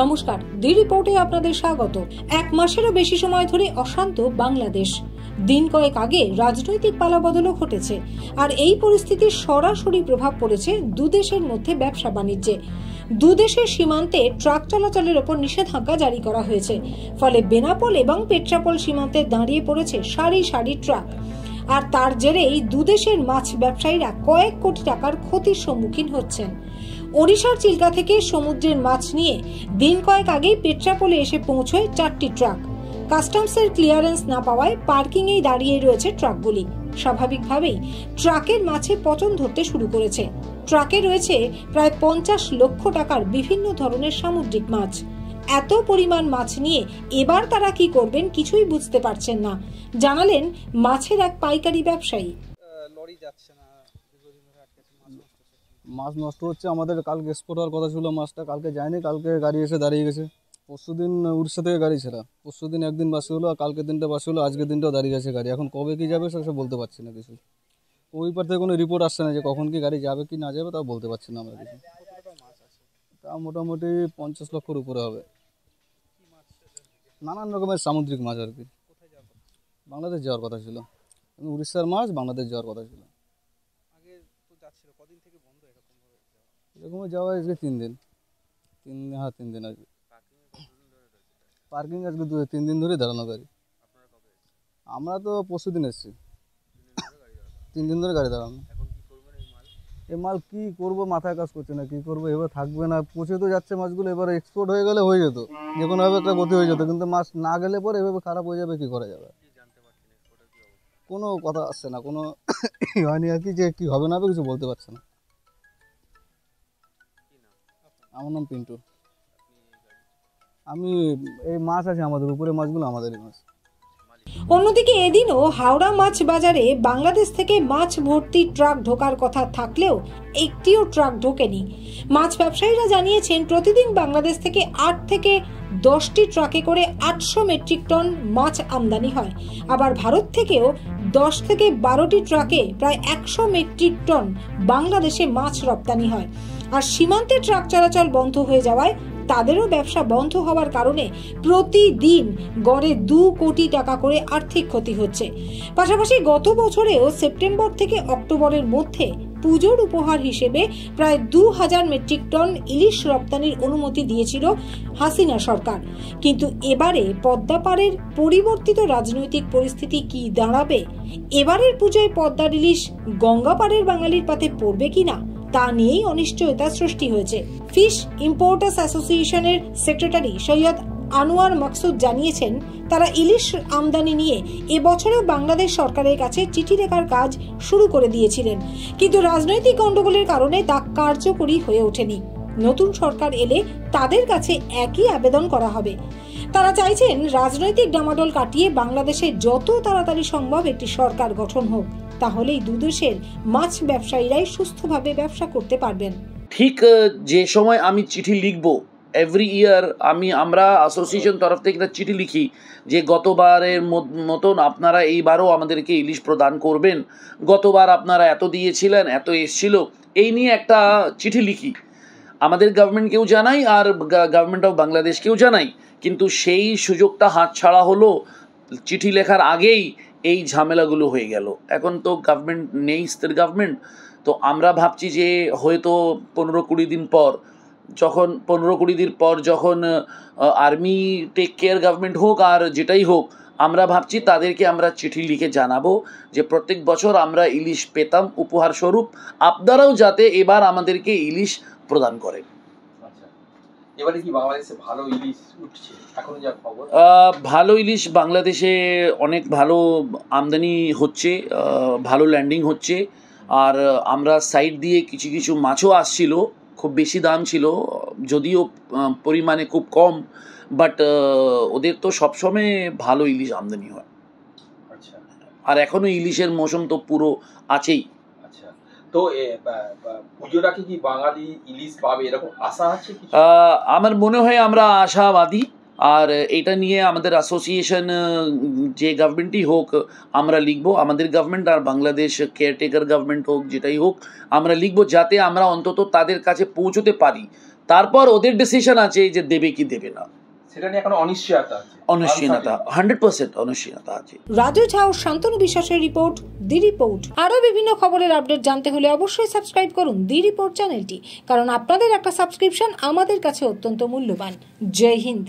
নমস্কার, দি রিপোর্টে আপনাদের স্বাগত। এক মাসেরও বেশি সময় ধরে অশান্ত বাংলাদেশ। দিন কয়েক আগে রাজনৈতিক পালাবদলও ঘটেছে, আর এই পরিস্থিতির সরাসরি প্রভাব পড়েছে দুদেশের মধ্যে ব্যবসা বাণিজ্যে। দুদেশের সীমান্তে ট্রাক চলাচলের ওপর নিষেধাজ্ঞা জারি করা হয়েছে, ফলে বেনাপোল এবং পেট্রাপোল সীমান্তে দাঁড়িয়ে পড়েছে সারি সারি ট্রাক। আর তার জেরেই দুদেশের মাছ ব্যবসায়ীরা কয়েক কোটি টাকার ক্ষতির সম্মুখীন হচ্ছেন। ওড়িশার চিল্কা থেকে সমুদ্রের মাছ নিয়ে দিন কয়েক আগেই পেট্রাপোলে এসে পৌঁছয় 4টি ট্রাক। কাস্টমসের ক্লিয়ারেন্স না পাওয়ায় পার্কিংয়েই দাঁড়িয়ে রয়েছে ট্রাকগুলি। স্বাভাবিকভাবেই ট্রাকের মাছে পচন ধরতে শুরু করেছে। ট্রাকে রয়েছে প্রায় 50 লক্ষ টাকার বিভিন্ন ধরনের সামুদ্রিক মাছ। এত পরিমাণ মাছ নিয়ে এবার তারা কি করবেন কিছুই বুঝতে পারছেন না, জানালেন মাছের এক পাইকারি ব্যবসায়ী। লরি যাচ্ছে না, মাছ নষ্ট হচ্ছে। আমাদের কালকে এক্সপোর্ট হওয়ার কথা ছিল, মাছটা কালকে যায়নি। কালকে গাড়ি এসে দাঁড়িয়ে গেছে। পরশুদিন উড়িষ্যা থেকে গাড়ি ছিল, পরশুদিন একদিন বাসি হলো, আর কালকে দিনটা বাসি হলো, আজকের দিনটাও দাঁড়িয়ে গেছে গাড়ি। এখন কবে কি যাবে সেসব বলতে পারছি না কিছু। ওই পার থেকে কোনো রিপোর্ট আসছে না যে কখন কি গাড়ি যাবে কি না যাবে, তাও বলতে পারছি না আমরা কিছু। তা মোটামুটি 50 লক্ষের উপরে হবে। নানান রকমের সামুদ্রিক মাছ আর কি। বাংলাদেশ যাওয়ার কথা ছিল, উড়িষ্যার মাছ বাংলাদেশ যাওয়ার কথা ছিল। এরকম যাওয়া আজকে 3 দিন। 3 দিন আজকে পার্কিং, আজকে 3 দিন ধরে দাঁড়ানো গাড়ি। আমরা তো পরশুদিন এসেছি, 3 দিন ধরে গাড়ি দাঁড়ানো। এই মাল কি করব, মাথায় কাজ করছে না, কি করবো। এবার থাকবে না, পচে তো যাচ্ছে মাছগুলো। এবার এক্সপোর্ট হয়ে গেলে হয়ে যেত, যে কোনোভাবে একটা গতি হয়ে যেত, কিন্তু মাছ না গেলে পরে এভাবে খারাপ হয়ে যাবে, কি করা যাবে। কোনো কথা আসছে না, কোনো হয়নি আর কি, যে কি হবে না হবে কিছু বলতে পারছে না। আমার নাম পিন্টু। আমি এই মাছ আছে আমাদের উপরে, মাছগুলো আমাদেরই মাছ। অন্যদিকে এদিনও হাওড়া মাছ বাজারে বাংলাদেশ থেকে মাছ ভর্তি ট্রাক ঢোকার কথা থাকলেও একটিও ট্রাক ঢোকেনি। মাছ ব্যবসায়ীরা জানিয়েছেন প্রতিদিন বাংলাদেশ থেকে 8 থেকে 10টি ট্রাকে করে 800 মেট্রিক টন মাছ আমদানি হয়। আবার ভারত থেকেও 10 থেকে 12টি ট্রাকে প্রায় 100 মেট্রিক টন বাংলাদেশে মাছ রপ্তানি হয়। আর সীমান্তে ট্রাক চলাচল বন্ধ হয়ে যাওয়ায় তাদেরও ব্যবসা বন্ধ হওয়ার কারণে প্রতিদিন গড়ে 2 কোটি টাকা করে আর্থিক ক্ষতি হচ্ছে। পাশাপাশি গত বছরেও সেপ্টেম্বর থেকে অক্টোবরের মধ্যে পুজোর উপহার হিসেবে প্রায় 2000 মেট্রিক টন ইলিশ রপ্তানির অনুমতি দিয়েছিল হাসিনা সরকার। কিন্তু এবারে পদ্মাপাড়ের পরিবর্তিত রাজনৈতিক পরিস্থিতি কি দাঁড়াবে? এবারের পুজোয় পদ্মার ইলিশ গঙ্গাপাড়ের বাঙালির পাতে পড়বে কিনা তা নিয়েই অনিশ্চয়তা সৃষ্টি হয়েছে। ফিশ ইম্পোর্টার্স অ্যাসোসিয়েশনের সেক্রেটারি সৈয়দ আনোয়ার মাকসুদ জানিয়েছেন, তারা ইলিশ আমদানি নিয়ে এবছরেও বাংলাদেশ সরকারের কাছে চিঠি লেখার কাজ শুরু করে দিয়েছিলেন, কিন্তু রাজনৈতিক গন্ডগোলের কারণে তা কার্যকরী হয়ে ওঠেনি। নতুন সরকার এলে তাদের কাছে একই আবেদন করা হবে। তারা চাইছেন রাজনৈতিক ডামাডোল কাটিয়ে বাংলাদেশে যত তাড়াতাড়ি সম্ভব একটি সরকার গঠন হোক, তাহলেই দুদেশের মাছ ব্যবসায়ীরাই সুস্থভাবে ব্যবসা করতে পারবেন। ঠিক যে সময় আমি চিঠি লিখব, এভরি ইয়ার আমরা অ্যাসোসিয়েশন তরফ থেকে একটা চিঠি লিখি যে গতবারের মতন আপনারা এইবারও আমাদেরকে ইলিশ প্রদান করবেন, গতবার আপনারা এত দিয়েছিলেন, এত এসছিল, এই নিয়ে একটা চিঠি লিখি। আমাদের গভর্নমেন্টকেও জানাই আর গভর্নমেন্ট অফ বাংলাদেশকেও জানাই, কিন্তু সেই সুযোগটা হাতছাড়া হলো। চিঠি লেখার আগেই এই ঝামেলাগুলো হয়ে গেল। এখন তো গভর্নমেন্ট নেই, স্থির গভর্নমেন্ট। তো আমরা ভাবছি যে হয়তো 15-20 দিন পর, যখন 15-20 দিন পর যখন আর্মি টেক কেয়ার গভর্নমেন্ট হোক আর যেটাই হোক, আমরা ভাবছি তাদেরকে আমরা চিঠি লিখে জানাবো যে প্রত্যেক বছর আমরা ইলিশ পেতাম উপহার স্বরূপ, আপনারাও যাতে এবার আমাদেরকে ইলিশ প্রদান করেন। এবারে কি বাংলাদেশে ভালো ইলিশ উঠছে? এখন যা খবর, ভালো ইলিশ বাংলাদেশে অনেক ভালো আমদানি হচ্ছে, ভালো ল্যান্ডিং হচ্ছে। আর আমরা সাইড দিয়ে কিছু কিছু মাছও আসছিল, খুব বেশি দাম ছিল, যদিও পরিমাণে খুব কম, বাট ওদের তো সবসময় ভালো ইলিশ আমদানি হয়। আচ্ছা, আর এখনও ইলিশের মৌসুম তো পুরো আছেই। আচ্ছা, তো পুজোটা কি বাঙালি ইলিশ পাবে এরকম আশা আছে? আমার মনে হয় আমরা আশাবাদী। আর এটা নিয়ে আমাদের অ্যাসোসিয়েশন যে গভর্নমেন্টই হোক আমরা লিখব, আমাদের গভর্নমেন্ট আর বাংলাদেশ কেয়ারটেকার গভর্নমেন্ট হোক যেটাই হোক আমরা লিখব, যাতে আমরা অন্তত তাদের কাছে পৌঁছতে পারি। তারপর ওদের ডিসিশন আছে যে দেবে কি দেবে না, সেটা নিয়ে এখন অনিশ্চয়তা আছে, অনিশ্চয়তা 100% অনিশ্চয়তা আছে। রাজু ঝা ও শান্তনু বিশ্বাসের রিপোর্ট, দি রিপোর্ট। আরও বিভিন্ন খবরের আপডেট জানতে হলে অবশ্যই সাবস্ক্রাইব করুন দি রিপোর্ট চ্যানেলটি, কারণ আপনাদের একটা সাবস্ক্রিপশন আমাদের কাছে অত্যন্ত মূল্যবান। জয় হিন্দ।